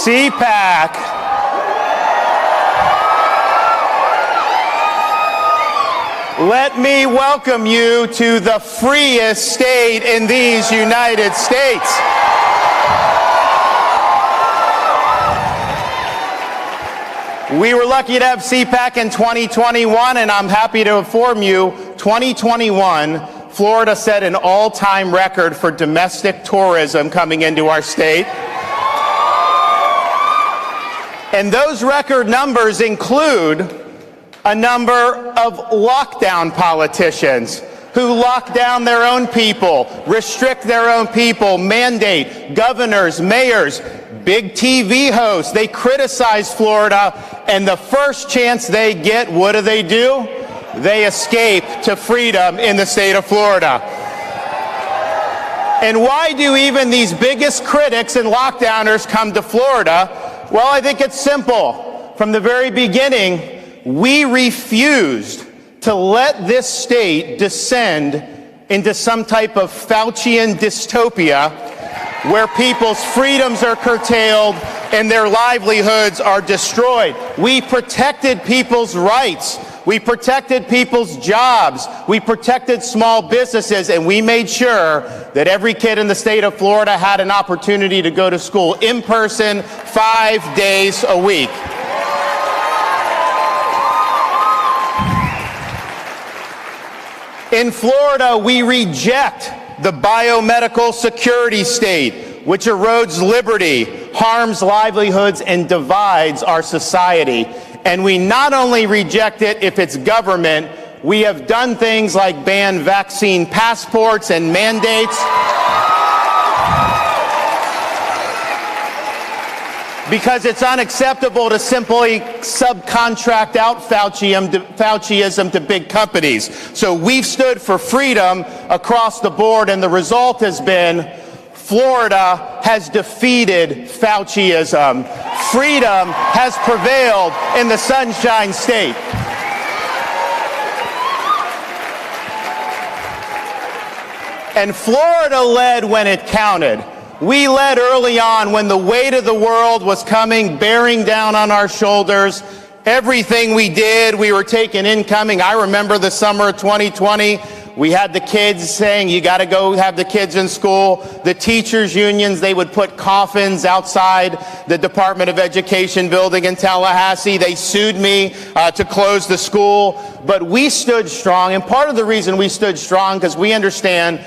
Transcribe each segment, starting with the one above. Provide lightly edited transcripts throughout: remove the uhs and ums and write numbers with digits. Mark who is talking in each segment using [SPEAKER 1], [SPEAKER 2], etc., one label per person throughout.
[SPEAKER 1] CPAC. Let me welcome you to the freest state in these United States. We were lucky to have CPAC in 2021, and I'm happy to inform you, 2021, Florida set an all-time record for domestic tourism coming into our state. And those record numbers include a number of lockdown politicians who lock down their own people, restrict their own people, mandate governors, mayors, big TV hosts. They criticize Florida, and the first chance they get, what do? They escape to freedom in the state of Florida. And why do even these biggest critics and lockdowners come to Florida? Well, I think it's simple. From the very beginning, we refused to let this state descend into some type of Faucian dystopia where people's freedoms are curtailed and their livelihoods are destroyed. We protected people's rights. We protected people's jobs. We protected small businesses, and we made sure that every kid in the state of Florida had an opportunity to go to school in person 5 days a week. In Florida, we reject the biomedical security state, which erodes liberty, harms livelihoods, and divides our society. And we not only reject it if it's government, we have done things like ban vaccine passports and mandates. Because it's unacceptable to simply subcontract out Fauciism to big companies. So we've stood for freedom across the board, and the result has been Florida has defeated Fauciism. Freedom has prevailed in the Sunshine State. And Florida led when it counted. We led early on when the weight of the world was coming, bearing down on our shoulders. Everything we did, we were taking incoming. I remember the summer of 2020. We had the kids saying, you got to go have the kids in school. The teachers' unions, they would put coffins outside the Department of Education building in Tallahassee. They sued me to close the school. But we stood strong. And part of the reason we stood strong, because we understand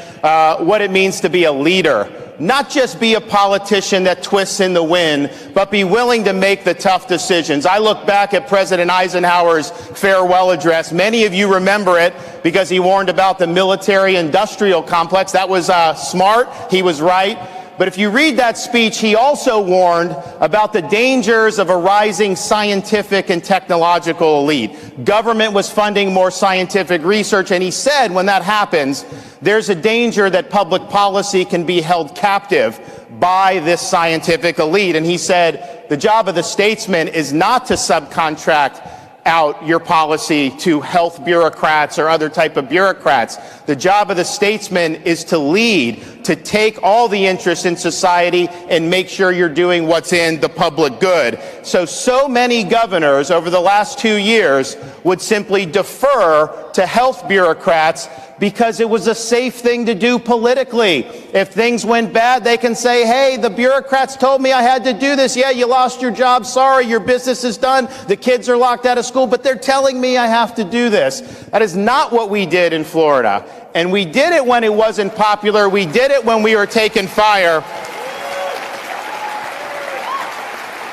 [SPEAKER 1] what it means to be a leader. Not just be a politician that twists in the wind, but be willing to make the tough decisions. I look back at President Eisenhower's farewell address. Many of you remember it because he warned about the military-industrial complex. That was smart. He was right. But if you read that speech, he also warned about the dangers of a rising scientific and technological elite. Government was funding more scientific research, and he said when that happens, there's a danger that public policy can be held captive by this scientific elite. And he said the job of the statesman is not to subcontract out your policy to health bureaucrats or other type of bureaucrats. The job of the statesman is to lead, to take all the interests in society and make sure you're doing what's in the public good. So many governors over the last 2 years would simply defer to health bureaucrats because it was a safe thing to do politically. If things went bad, they can say, hey, the bureaucrats told me I had to do this. Yeah, you lost your job. Sorry, your business is done. The kids are locked out of school, but they're telling me I have to do this. That is not what we did in Florida. And we did it when it wasn't popular. We did it when we were taking fire.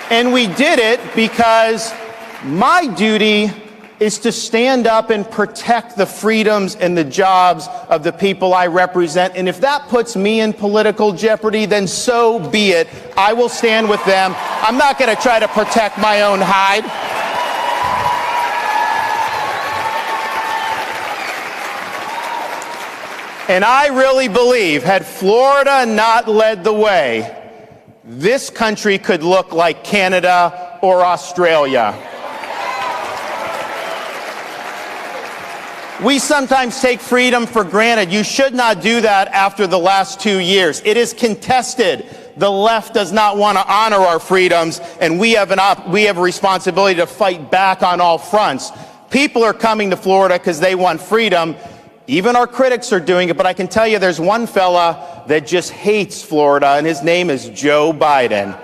[SPEAKER 1] And we did it because my duty is to stand up and protect the freedoms and the jobs of the people I represent. And if that puts me in political jeopardy, then so be it. I will stand with them. I'm not going to try to protect my own hide. And I really believe, had Florida not led the way, this country could look like Canada or Australia. We sometimes take freedom for granted. You should not do that after the last 2 years. It is contested The left does not want to honor our freedoms, and we have a responsibility to fight back on all fronts. People are coming to Florida because they want freedom. Even our critics are doing it, but I can tell you there's one fella that just hates Florida, and his name is Joe Biden.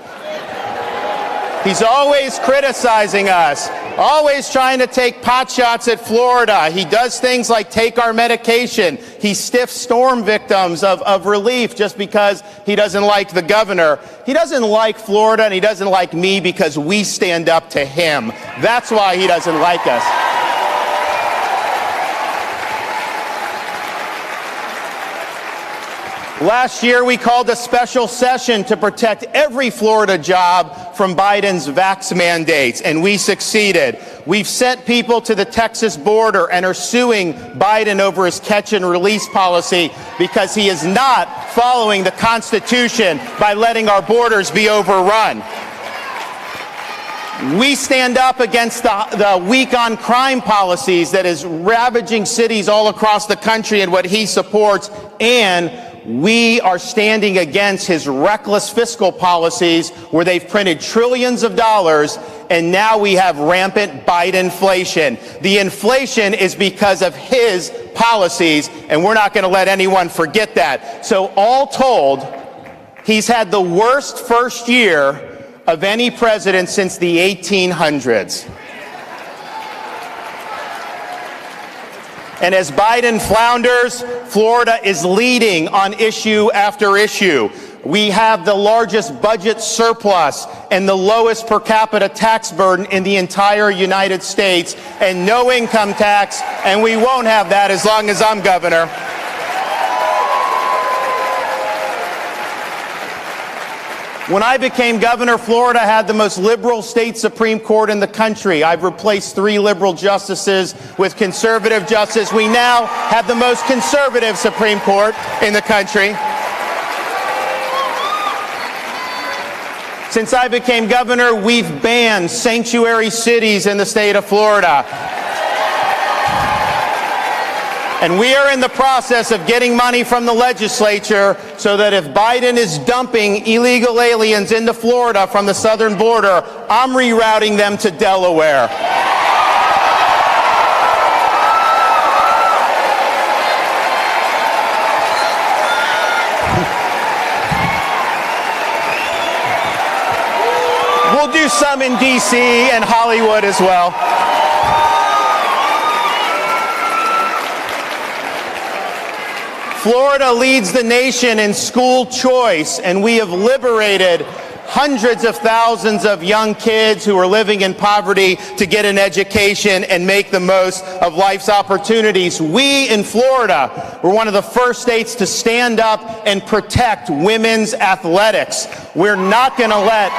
[SPEAKER 1] He's always criticizing us, always trying to take pot shots at Florida. He does things like take our medication. He stiffs storm victims of relief just because he doesn't like the governor. He doesn't like Florida, and he doesn't like me because we stand up to him. That's why he doesn't like us. Last year, we called a special session to protect every Florida job from Biden's vax mandates, and we succeeded. We've sent people to the Texas border and are suing Biden over his catch and release policy because he is not following the Constitution by letting our borders be overrun. We stand up against the weak on crime policies that is ravaging cities all across the country and what he supports, and we are standing against his reckless fiscal policies where they've printed trillions of dollars, and now we have rampant Bidenflation. The inflation is because of his policies, and we're not going to let anyone forget that. So all told, he's had the worst first year of any president since the 1800s. And as Biden flounders, Florida is leading on issue after issue. We have the largest budget surplus and the lowest per capita tax burden in the entire United States, and no income tax, and we won't have that as long as I'm governor. When I became governor, Florida had the most liberal state Supreme Court in the country. I've replaced 3 liberal justices with conservative justices. We now have the most conservative Supreme Court in the country. Since I became governor, we've banned sanctuary cities in the state of Florida. And we are in the process of getting money from the legislature so that if Biden is dumping illegal aliens into Florida from the southern border, I'm rerouting them to Delaware. We'll do some in D.C. and Hollywood as well. Florida leads the nation in school choice, and we have liberated hundreds of thousands of young kids who are living in poverty to get an education and make the most of life's opportunities. We in Florida were one of the first states to stand up and protect women's athletics. We're not going to let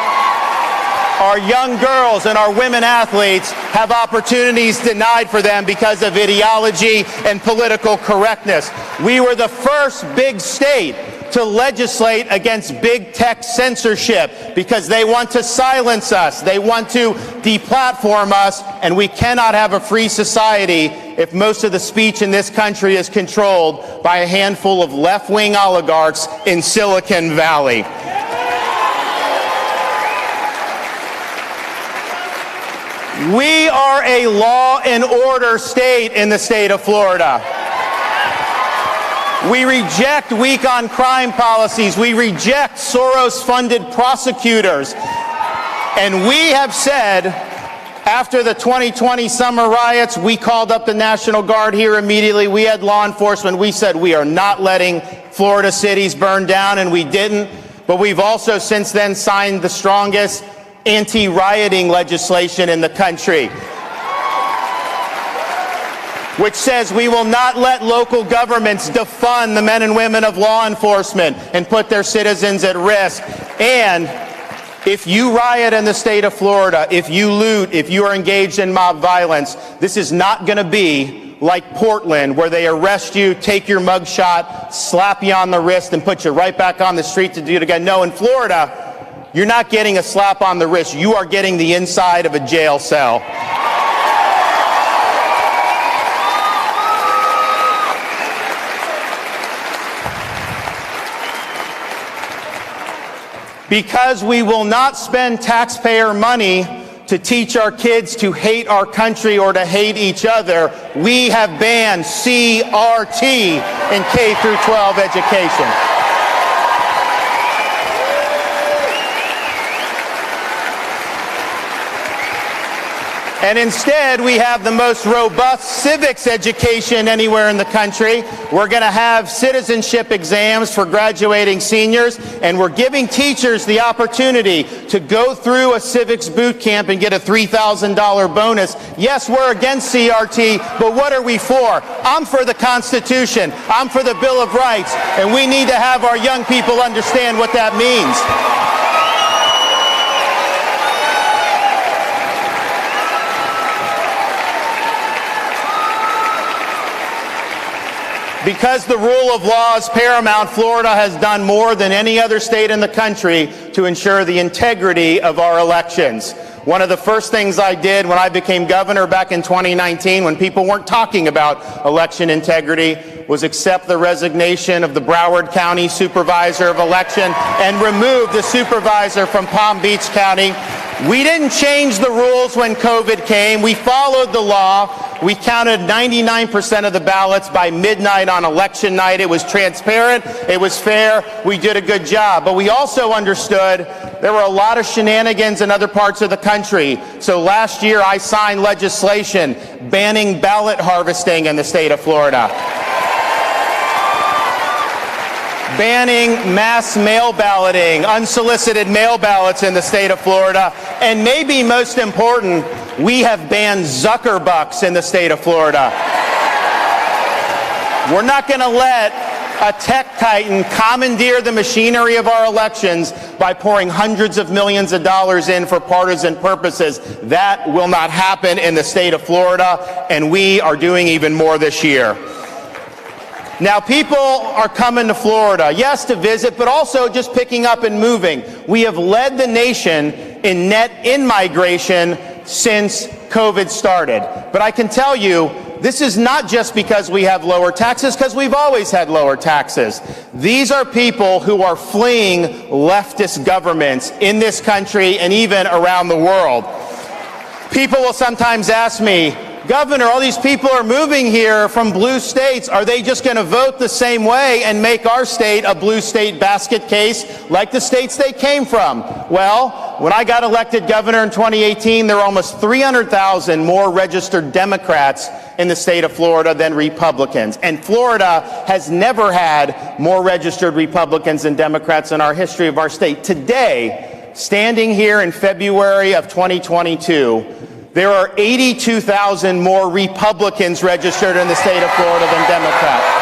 [SPEAKER 1] our young girls and our women athletes have opportunities denied for them because of ideology and political correctness. We were the first big state to legislate against big tech censorship because they want to silence us, they want to deplatform us, and we cannot have a free society if most of the speech in this country is controlled by a handful of left-wing oligarchs in Silicon Valley. We are a law and order state in the state of Florida. We reject weak on crime policies. We reject Soros-funded prosecutors. And we have said, after the 2020 summer riots, we called up the National Guard here immediately. We had law enforcement. We said we are not letting Florida cities burn down, and we didn't. But we've also since then signed the strongest anti-rioting legislation in the country, which says we will not let local governments defund the men and women of law enforcement and put their citizens at risk. And if you riot in the state of Florida, if you loot, if you are engaged in mob violence, this is not going to be like Portland, where they arrest you, take your mugshot, slap you on the wrist, and put you right back on the street to do it again. No, in Florida, you're not getting a slap on the wrist. You are getting the inside of a jail cell. Because we will not spend taxpayer money to teach our kids to hate our country or to hate each other, we have banned CRT in K through 12 education. And instead, we have the most robust civics education anywhere in the country. We're going to have citizenship exams for graduating seniors, and we're giving teachers the opportunity to go through a civics boot camp and get a $3,000 bonus. Yes, we're against CRT, but what are we for? I'm for the Constitution. I'm for the Bill of Rights, and we need to have our young people understand what that means. Because the rule of law is paramount, Florida has done more than any other state in the country to ensure the integrity of our elections. One of the first things I did when I became governor back in 2019, when people weren't talking about election integrity, was accept the resignation of the Broward County Supervisor of Election and remove the supervisor from Palm Beach County. We didn't change the rules when COVID came. We followed the law. We counted 99% of the ballots by midnight on election night. It was transparent. It was fair. We did a good job. But we also understood there were a lot of shenanigans in other parts of the country. So last year, I signed legislation banning ballot harvesting in the state of Florida, banning mass mail balloting, unsolicited mail ballots in the state of Florida, and maybe most important, we have banned Zuckerbucks in the state of Florida. We're not going to let a tech titan commandeer the machinery of our elections by pouring hundreds of millions of dollars in for partisan purposes. That will not happen in the state of Florida, and we are doing even more this year. Now, people are coming to Florida, yes, to visit, but also just picking up and moving. We have led the nation in net in-migration since COVID started. But I can tell you, this is not just because we have lower taxes, because we've always had lower taxes. These are people who are fleeing leftist governments in this country and even around the world. People will sometimes ask me, Governor, all these people are moving here from blue states. Are they just going to vote the same way and make our state a blue state basket case like the states they came from? Well, when I got elected governor in 2018, there were almost 300,000 more registered Democrats in the state of Florida than Republicans. And Florida has never had more registered Republicans than Democrats in our history of our state. Today, standing here in February of 2022, there are 82,000 more Republicans registered in the state of Florida than Democrats.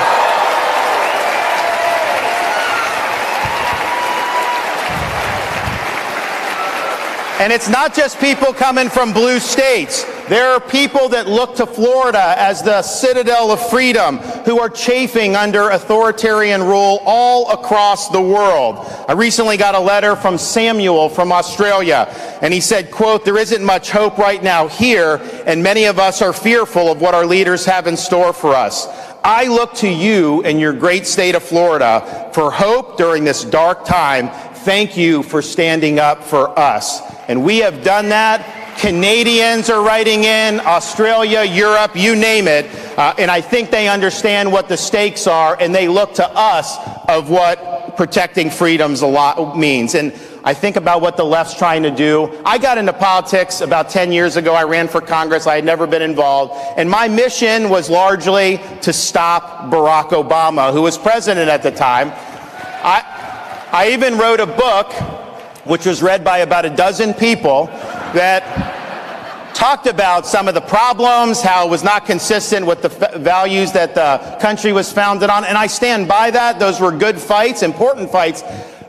[SPEAKER 1] And it's not just people coming from blue states. There are people that look to Florida as the citadel of freedom who are chafing under authoritarian rule all across the world. I recently got a letter from Samuel from Australia, and he said, quote, "There isn't much hope right now here, and many of us are fearful of what our leaders have in store for us. I look to you in your great state of Florida for hope during this dark time. Thank you for standing up for us." And we have done that. Canadians are writing in, Australia, Europe, you name it. And I think they understand what the stakes are, and they look to us of what protecting freedoms a lot means. And I think about what the left's trying to do. I got into politics about 10 years ago. I ran for Congress. I had never been involved. And my mission was largely to stop Barack Obama, who was president at the time. I even wrote a book, which was read by about a dozen people, that talked about some of the problems, how it was not consistent with the values that the country was founded on. And I stand by that. Those were good fights, important fights.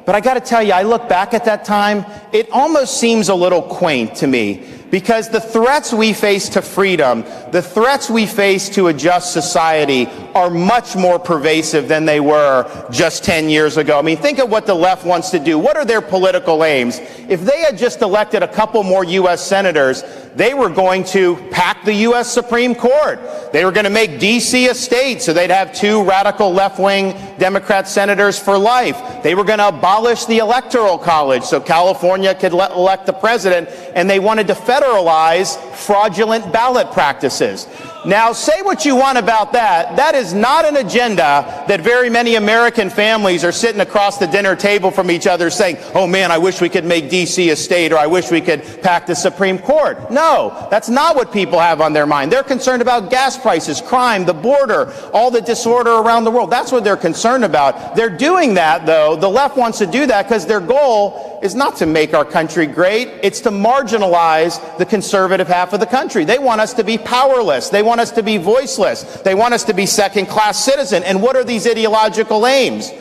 [SPEAKER 1] But I got to tell you, I look back at that time, it almost seems a little quaint to me Because the threats we face to freedom, the threats we face to a just society are much more pervasive than they were just 10 years ago. I mean, think of what the left wants to do. What are their political aims? If they had just elected a couple more U.S. senators, they were going to pack the U.S. Supreme Court. They were going to make D.C. a state, so they'd have 2 radical left-wing Democrat senators for life. They were going to abolish the Electoral College so California could elect the president, and they wanted to federalize fraudulent ballot practices. Now, say what you want about that. That is not an agenda that very many American families are sitting across the dinner table from each other saying, oh man, I wish we could make D.C. a state, or I wish we could pack the Supreme Court. No, that's not what people have on their mind. They're concerned about gas prices, crime, the border, all the disorder around the world. That's what they're concerned about. They're doing that, though. The left wants to do that because their goal is not to make our country great. It's to marginalize the conservative half of the country. They want us to be powerless. They want us to be voiceless. They want us to be second-class citizen. And what are these ideological aims?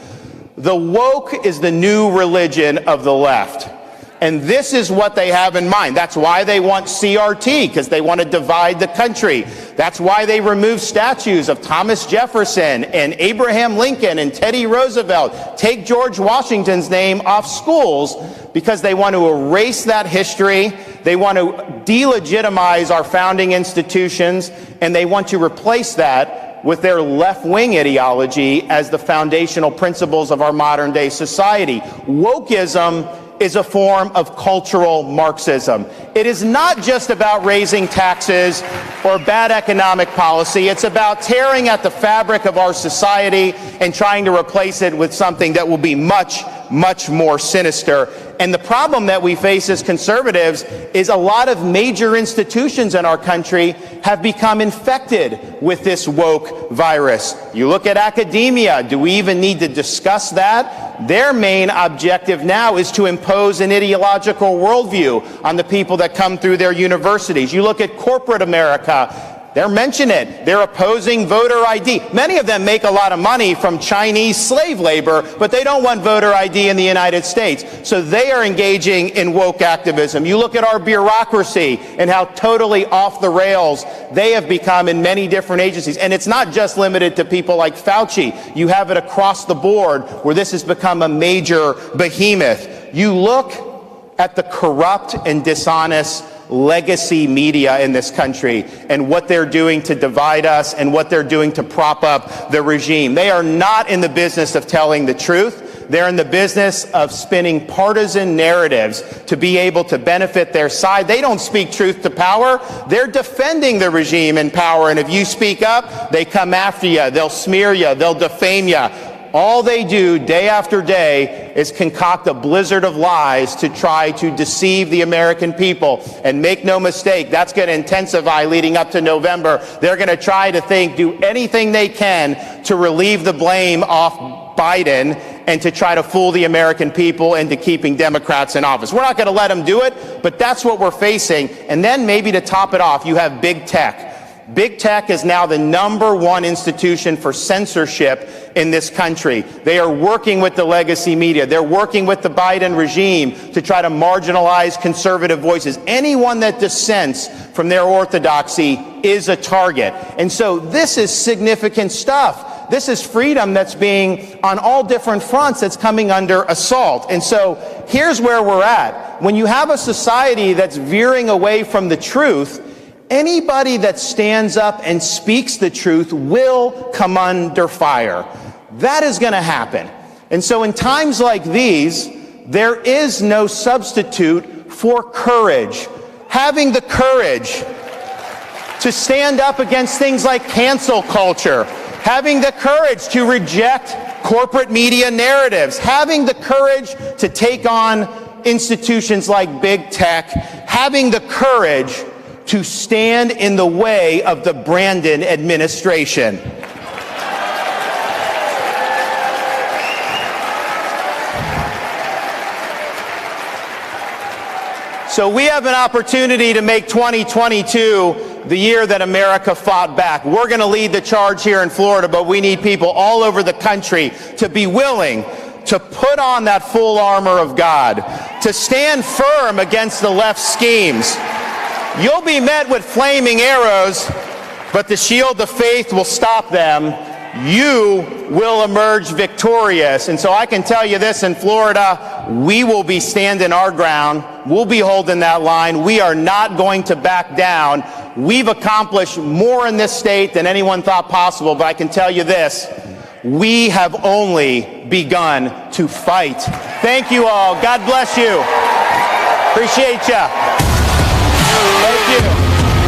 [SPEAKER 1] The woke is the new religion of the left. And this is what they have in mind. That's why they want CRT, because they want to divide the country. That's why they remove statues of Thomas Jefferson and Abraham Lincoln and Teddy Roosevelt. Take George Washington's name off schools because they want to erase that history. They want to delegitimize our founding institutions, and they want to replace that with their left-wing ideology as the foundational principles of our modern-day society. Wokeism is a form of cultural Marxism. It is not just about raising taxes or bad economic policy. It's about tearing at the fabric of our society and trying to replace it with something that will be much, much more sinister. And the problem that we face as conservatives is a lot of major institutions in our country have become infected with this woke virus. You look at academia. Do we even need to discuss that? Their main objective now is to impose an ideological worldview on the people that come through their universities. You look at corporate America. They're mentioning it. They're opposing voter ID. Many of them make a lot of money from Chinese slave labor, but they don't want voter ID in the United States. So they are engaging in woke activism. You look at our bureaucracy and how totally off the rails they have become in many different agencies. And it's not just limited to people like Fauci. You have it across the board where this has become a major behemoth. You look at the corrupt and dishonest legacy media in this country and what they're doing to divide us and what they're doing to prop up the regime. They are not in the business of telling the truth. They're in the business of spinning partisan narratives to be able to benefit their side. They don't speak truth to power. They're defending the regime in power. And if you speak up, they come after you. They'll smear you. They'll defame you. All they do day after day is concoct a blizzard of lies to try to deceive the American people. And make no mistake, that's going to intensify leading up to November. They're going to try to do anything they can to relieve the blame off Biden and to try to fool the American people into keeping Democrats in office. We're not going to let them do it, but that's what we're facing. And then maybe to top it off, you have big tech. Big tech is now the #1 institution for censorship in this country. They are working with the legacy media. They're working with the Biden regime to try to marginalize conservative voices. Anyone that dissents from their orthodoxy is a target. And so this is significant stuff. This is freedom that's being, on all different fronts, that's coming under assault. And so here's where we're at. When you have a society that's veering away from the truth, anybody that stands up and speaks the truth will come under fire. That is going to happen. And so in times like these, there is no substitute for courage. Having the courage to stand up against things like cancel culture, having the courage to reject corporate media narratives, having the courage to take on institutions like big tech, having the courage to stand in the way of the Brandon administration. So we have an opportunity to make 2022 the year that America fought back. We're going to lead the charge here in Florida, but we need people all over the country to be willing to put on that full armor of God, to stand firm against the left schemes, You'll be met with flaming arrows, but the shield of faith will stop them. You will emerge victorious. And so I can tell you this, in Florida, we will be standing our ground. We'll be holding that line. We are not going to back down. We've accomplished more in this state than anyone thought possible, but I can tell you this, we have only begun to fight. Thank you all. God bless you. Appreciate you.